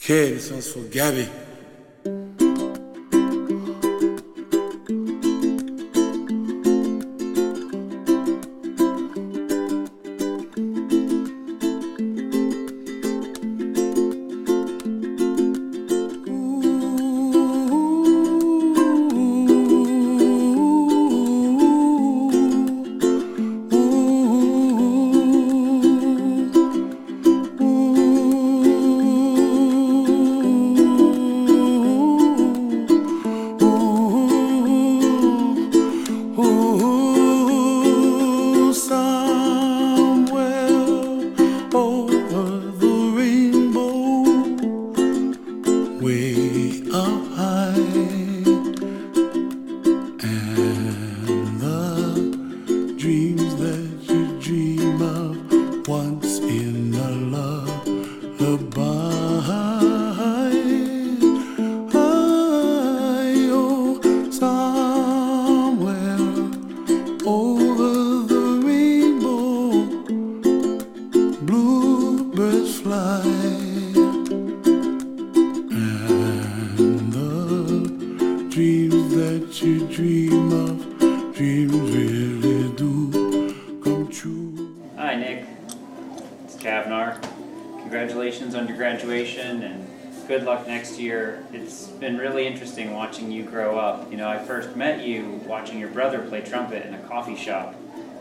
Okay, this one's for Gabby. Way up high, and the dreams that you dream of once in a lullaby. Oh, somewhere over the rainbow, bluebirds fly. Dreams that you dream of, dreams really do come true. Hi Nick, it's Kavnar. Congratulations on your graduation and good luck next year. It's been really interesting watching you grow up. You know, I first met you watching your brother play trumpet in a coffee shop,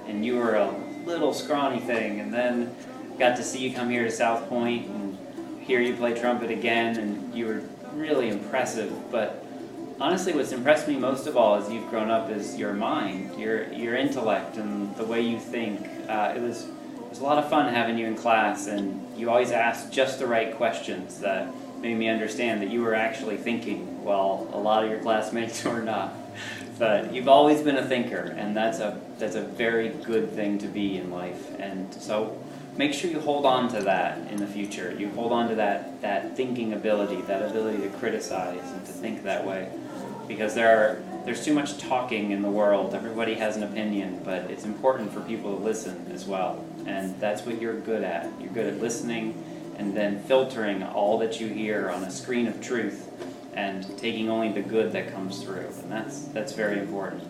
and you were a little scrawny thing, and then got to see you come here to South Point and hear you play trumpet again, and you were really impressive. But honestly, what's impressed me most of all as you've grown up is your mind, your intellect, and the way you think. It was a lot of fun having you in class, and you always asked just the right questions that made me understand that you were actually thinking, while a lot of your classmates were not. But you've always been a thinker, and that's a very good thing to be in life. And so make sure you hold on to that in the future. You hold on to that thinking ability, that ability to criticize and to think that way. Because there's too much talking in the world. Everybody has an opinion, but it's important for people to listen as well. And that's what you're good at. You're good at listening and then filtering all that you hear on a screen of truth and taking only the good that comes through. And that's very important.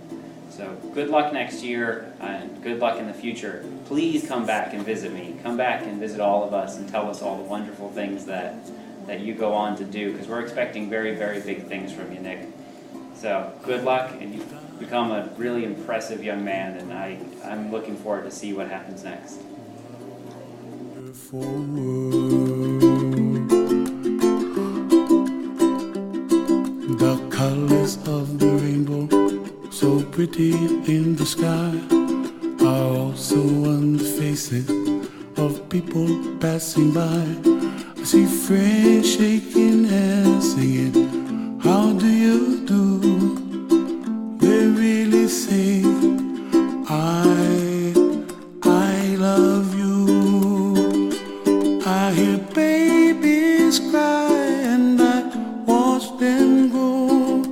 So good luck next year and good luck in the future. Please come back and visit me. Come back and visit all of us and tell us all the wonderful things that you go on to do, because we're expecting very, very big things from you, Nick. So good luck, and you've become a really impressive young man, and I'm looking forward to see what happens next. The colors of the rainbow, so pretty in the sky, are also on the faces of people passing by. I see friends shaking hands, singing, "How do you do?" They really say, I love you. I hear babies cry and I watch them grow.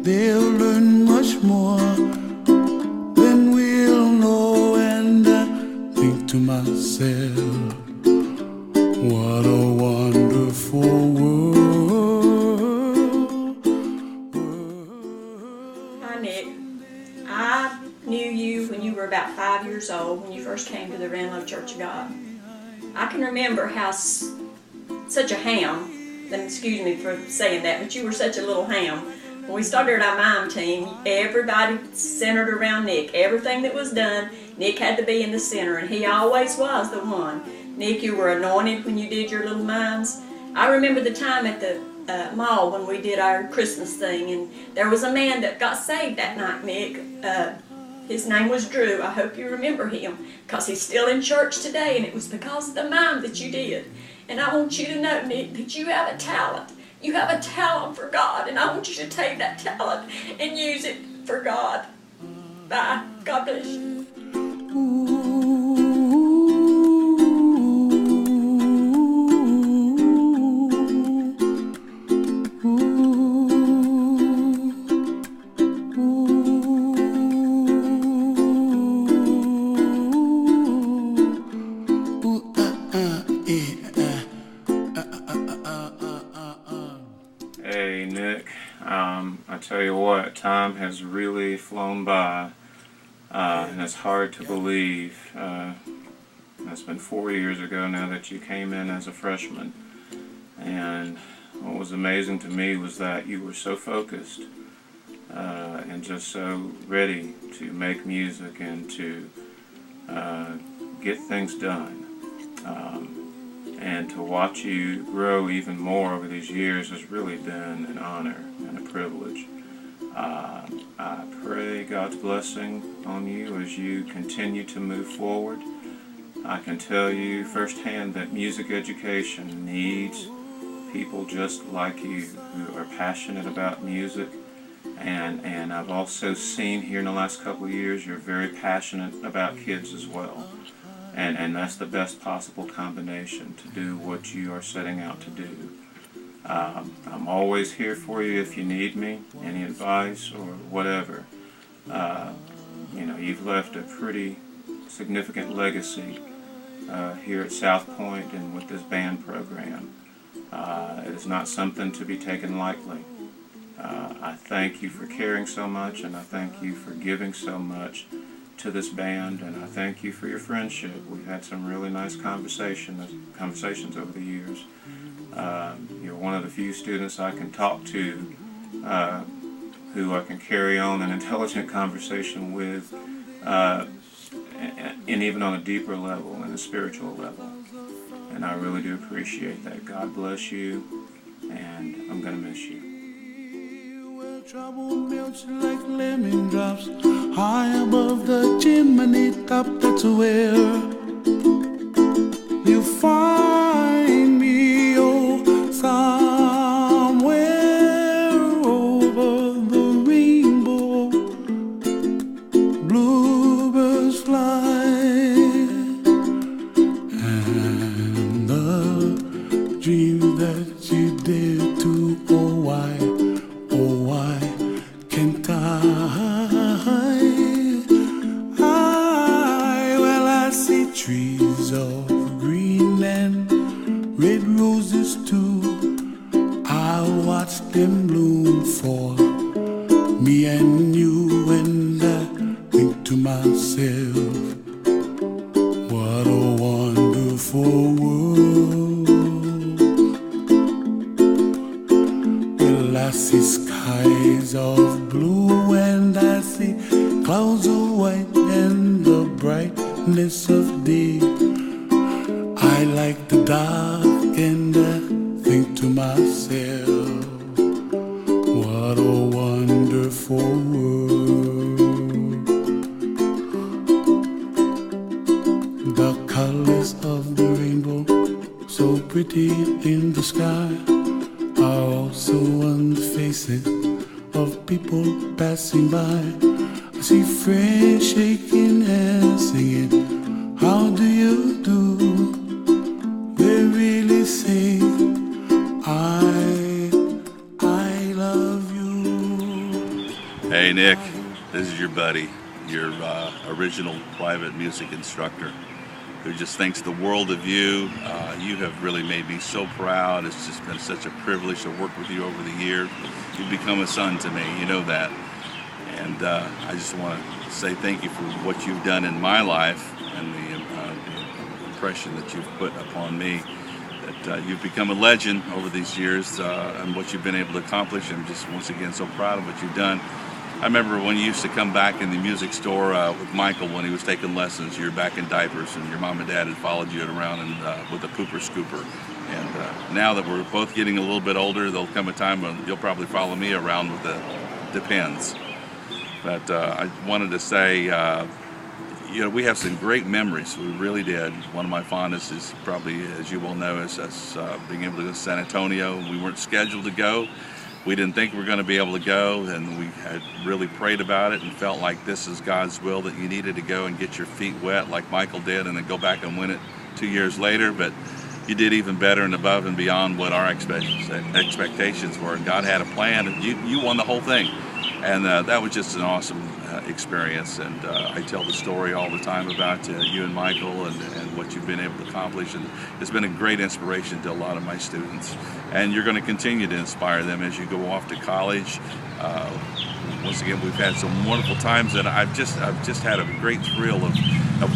They'll learn much more than we'll know. And I think to myself, what a wonderful world. Hi Nick, I knew you when you were about 5 years old, when you first came to the Renlow Church of God. I can remember how such a ham, and excuse me for saying that, but you were such a little ham. When we started our mime team, everybody centered around Nick. Everything that was done, Nick had to be in the center, and he always was the one. Nick, you were anointed when you did your little mimes. I remember the time at the mall when we did our Christmas thing, and there was a man that got saved that night, Nick. His name was Drew. I hope you remember him, because he's still in church today, and it was because of the mime that you did. And I want you to know, Nick, that you have a talent. You have a talent for God, and I want you to take that talent and use it for God. Bye. God bless you. tell you what, time has really flown by, and it's hard to believe. It's been 4 years ago now that you came in as a freshman, and what was amazing to me was that you were so focused and just so ready to make music and to get things done. And to watch you grow even more over these years has really been an honor and a privilege. I pray God's blessing on you as you continue to move forward. I can tell you firsthand that music education needs people just like you who are passionate about music. And I've also seen here in the last couple of years you're very passionate about kids as well. And that's the best possible combination to do what you are setting out to do. I'm always here for you if you need me, any advice or whatever. You've left a pretty significant legacy here at South Point and with this band program. It is not something to be taken lightly. I thank you for caring so much, and I thank you for giving so much to this band, and I thank you for your friendship. We've had some really nice conversations over the years. You're one of the few students I can talk to who I can carry on an intelligent conversation with, and even on a deeper level, and a spiritual level. And I really do appreciate that. God bless you, and I'm going to miss you. Trouble melts like lemon drops high above the chimney top. That's where you find me, oh, somewhere over the rainbow. Bluebirds fly, and the dream that you dare to, oh why can't I see trees of green and red roses too. I watch them bloom for me and you, and I think to myself, what a wonderful world. Well, I see skies of blue, and I see clouds of white and the brightness of day. I like the dark, and I think to myself, what a wonderful world. The colors of the rainbow, so pretty in the sky, are also on the faces of people passing by. I see friends shaking hands, singing, how do you do? They really say, I love you. Hey Nick, this is your buddy, your original private music instructor, who just thinks the world of you. You have really made me so proud. It's just been such a privilege to work with you over the years. You've become a son to me, you know that. And I just want to say thank you for what you've done in my life and the impression that you've put upon me. That you've become a legend over these years and what you've been able to accomplish. I'm just once again so proud of what you've done. I remember when you used to come back in the music store with Michael when he was taking lessons. You were back in diapers, and your mom and dad had followed you around with a pooper scooper. And now that we're both getting a little bit older, there'll come a time when you'll probably follow me around with the Depends. But I wanted to say, we have some great memories. We really did. One of my fondest is probably, as you well know, is us being able to go to San Antonio. We weren't scheduled to go. We didn't think we were going to be able to go, and we had really prayed about it and felt like this is God's will, that you needed to go and get your feet wet like Michael did and then go back and win it 2 years later. But you did even better and above and beyond what our expectations were. And God had a plan, and you won the whole thing. And that was just an awesome experience. And I tell the story all the time about you and Michael and what you've been able to accomplish. And it's been a great inspiration to a lot of my students. And you're going to continue to inspire them as you go off to college. Once again, we've had some wonderful times, and I've just had a great thrill of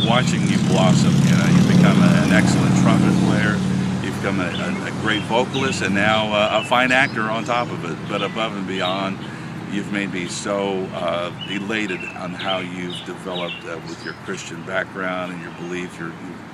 watching you blossom. You know, you've become an excellent trumpet player. You've become a great vocalist, and now a fine actor on top of it. But above and beyond, you've made me so elated on how you've developed with your Christian background and your belief. You've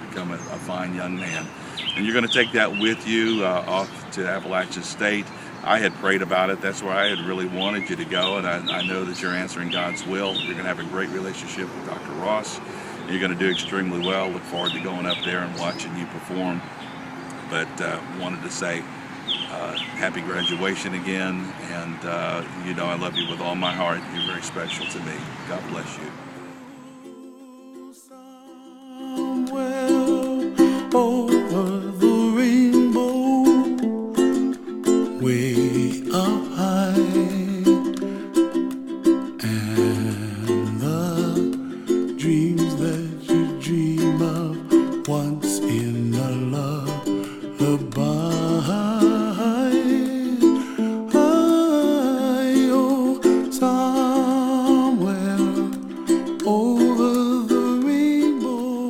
become a fine young man, and you're going to take that with you off to Appalachian State. I had prayed about it. That's where I had really wanted you to go, and I know that you're answering God's will. You're going to have a great relationship with Dr. Ross. You're going to do extremely well. Look forward to going up there and watching you perform. But wanted to say happy graduation again, and you know I love you with all my heart. You're very special to me. God bless you. Over the rainbow, way up high, and the dreams that you dream of once in a lullaby. Oh, somewhere over the rainbow.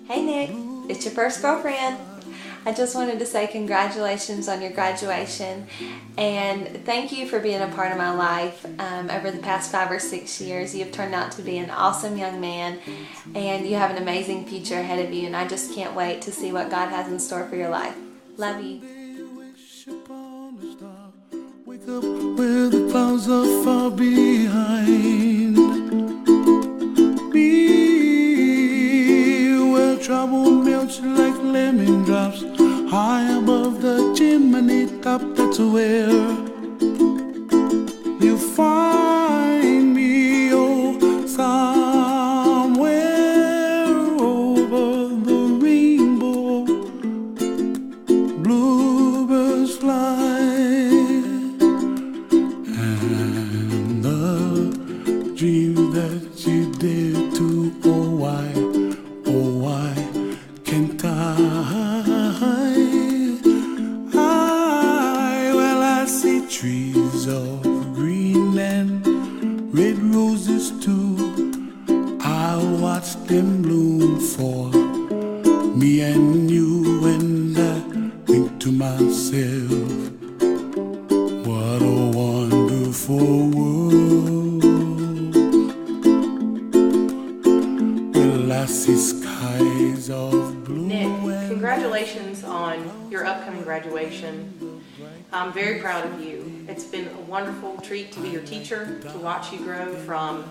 Hey Nick, it's your first girlfriend. I just wanted to say congratulations on your graduation, and thank you for being a part of my life over the past 5 or 6 years. You've turned out to be an awesome young man, and you have an amazing future ahead of you, and I just can't wait to see what God has in store for your life. Love you. Wake up where the clouds are far behind me, where trouble melts like lemon drops high above the chimney top. That's where you find me. Oh, somewhere over the rainbow, bluebirds fly, and the dream that you did to, oh why can't well, I see trees of green and red roses too. I'll watch them bloom for me and you, and I think to myself, what a wonderful world. Well, I see skies of blue. Nick, congratulations on your upcoming graduation. I'm very proud of you. It's been a wonderful treat to be your teacher, to watch you grow from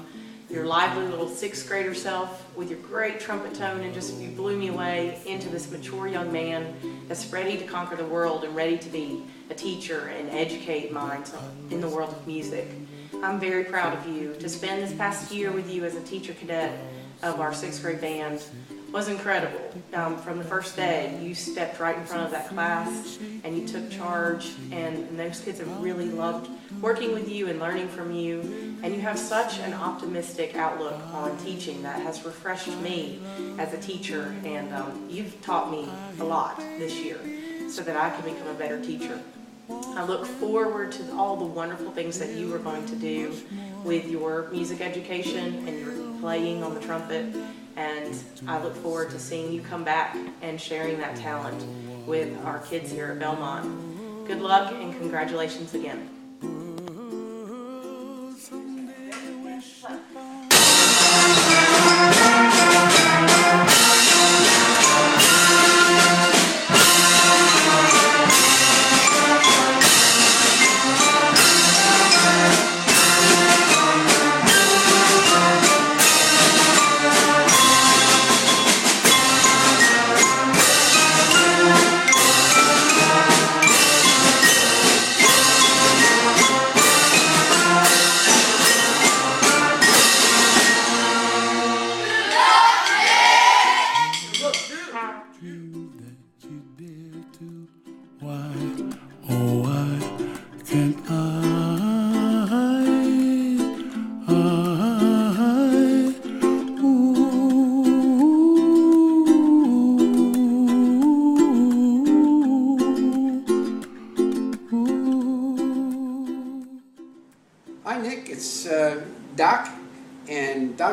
your lively little 6th grader self with your great trumpet tone, and just you blew me away into this mature young man that's ready to conquer the world and ready to be a teacher and educate minds in the world of music. I'm very proud of you. To spend this past year with you as a teacher cadet of our 6th grade band was incredible. From the first day, you stepped right in front of that class and you took charge, and those kids have really loved working with you and learning from you, and you have such an optimistic outlook on teaching that has refreshed me as a teacher, and you've taught me a lot this year so that I can become a better teacher. I look forward to all the wonderful things that you are going to do with your music education and your playing on the trumpet, and I look forward to seeing you come back and sharing that talent with our kids here at Belmont. Good luck and congratulations again.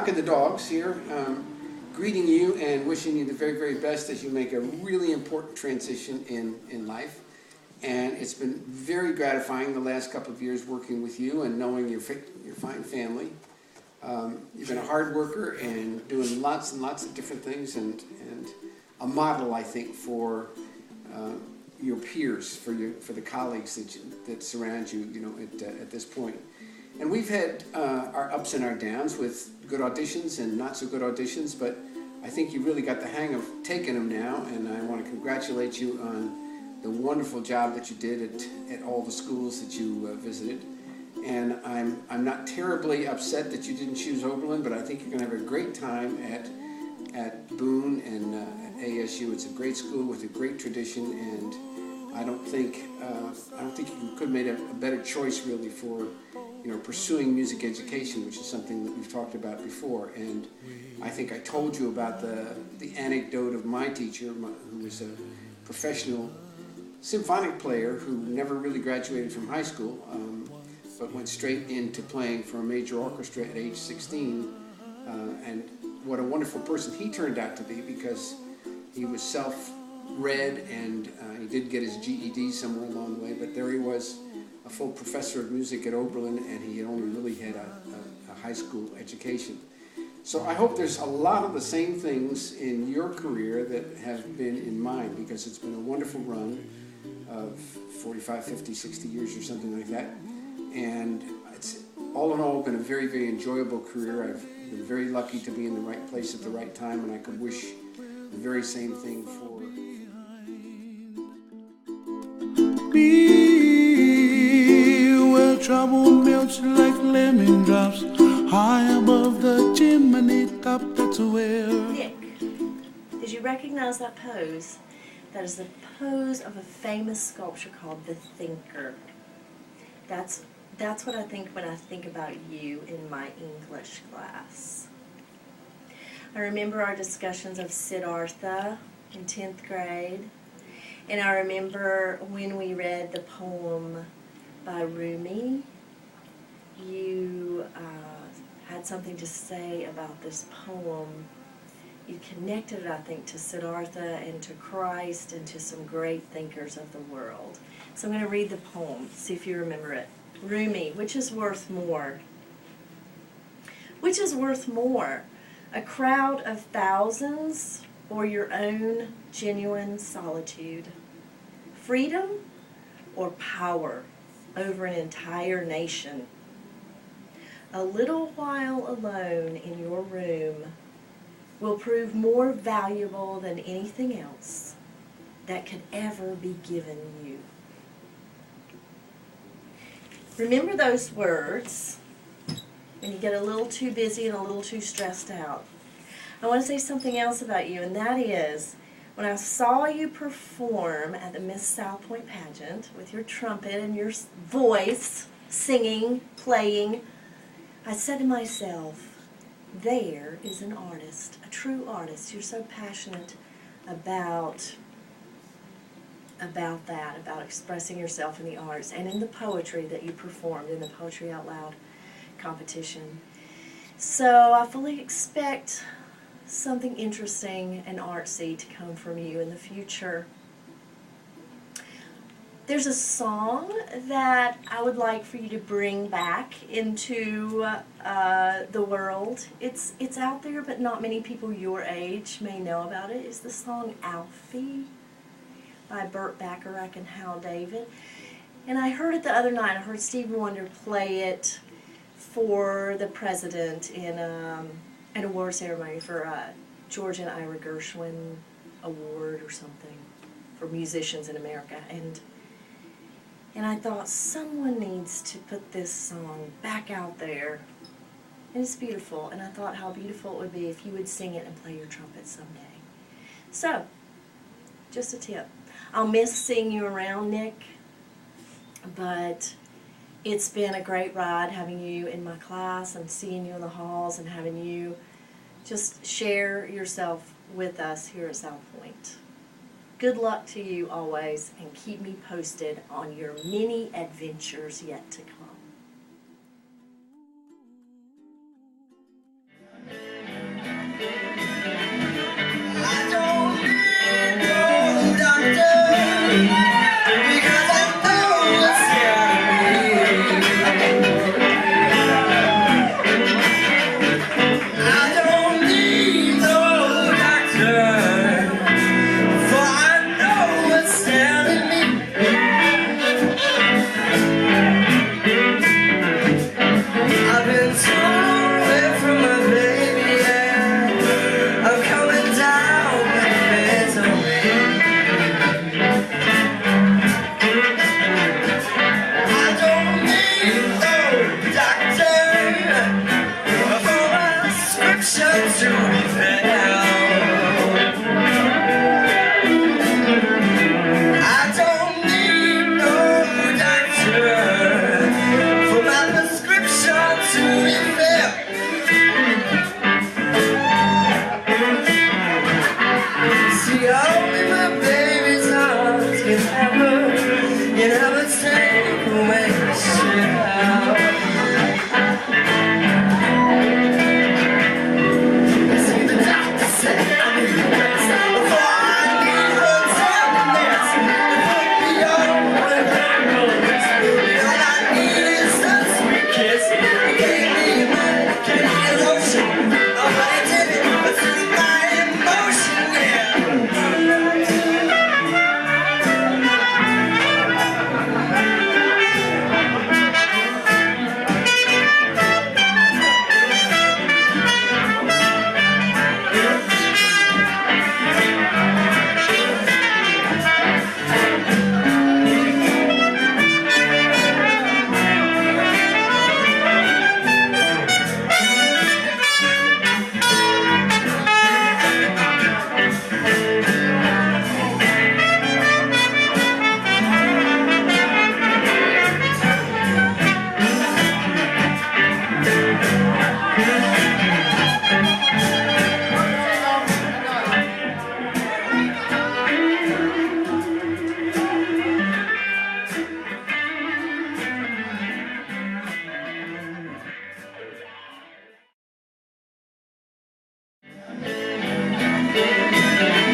Doc and the dogs here, greeting you and wishing you the very, very best as you make a really important transition in life. And it's been very gratifying the last couple of years working with you and knowing your fine family. You've been a hard worker and doing lots and lots of different things, and a model, I think, for your peers, for the colleagues that surround you, at this point. And we've had our ups and our downs with good auditions and not so good auditions, but I think you really got the hang of taking them now, and I want to congratulate you on the wonderful job that you did at all the schools that you visited. And I'm not terribly upset that you didn't choose Oberlin, but I think you're going to have a great time at Boone and at ASU. It's a great school with a great tradition, and I don't think you could have made a better choice really for pursuing music education, which is something that we've talked about before. And I think I told you about the anecdote of my teacher, who was a professional symphonic player who never really graduated from high school, but went straight into playing for a major orchestra at age 16. And what a wonderful person he turned out to be, because he was self-read and he did get his GED somewhere along the way, but there he was, a full professor of music at Oberlin, and he had only really had a high school education. So I hope there's a lot of the same things in your career that have been in mine, because it's been a wonderful run of 45, 50, 60 years or something like that. And it's all in all been a very, very enjoyable career. I've been very lucky to be in the right place at the right time, and I could wish the very same thing for me, where trouble melts like lemon drops high above the chimney top. That's where. Nick, did you recognize that pose? That is the pose of a famous sculpture called The Thinker. That's what I think when I think about you in my English class. I remember our discussions of Siddhartha in 10th grade, and I remember when we read the poem by Rumi. You had something to say about this poem. You connected it, I think, to Siddhartha and to Christ and to some great thinkers of the world. So I'm going to read the poem, see if you remember it. Rumi, which is worth more? Which is worth more, a crowd of thousands or your own genuine solitude? Freedom or power over an entire nation? A little while alone in your room will prove more valuable than anything else that could ever be given you. Remember those words when you get a little too busy and a little too stressed out. I want to say something else about you, and that is, when I saw you perform at the Miss South Point pageant with your trumpet and your voice, singing, playing, I said to myself, there is an artist, a true artist. You're so passionate about that, about expressing yourself in the arts and in the poetry that you performed in the Poetry Out Loud competition. So I fully expect something interesting and artsy to come from you in the future. There's a song that I would like for you to bring back into the world. It's out there, but not many people your age may know about it. It's the song Alfie by Burt Bacharach and Hal David. And I heard it the other night. I heard Stevie Wonder play it for the president in an award ceremony for George and Ira Gershwin Award or something for musicians in America. And I thought, someone needs to put this song back out there. And it's beautiful. And I thought how beautiful it would be if you would sing it and play your trumpet someday. So, just a tip. I'll miss seeing you around, Nick, but it's been a great ride having you in my class and seeing you in the halls and having you just share yourself with us here at South Point. Good luck to you always, and keep me posted on your many adventures yet to come. Thank you.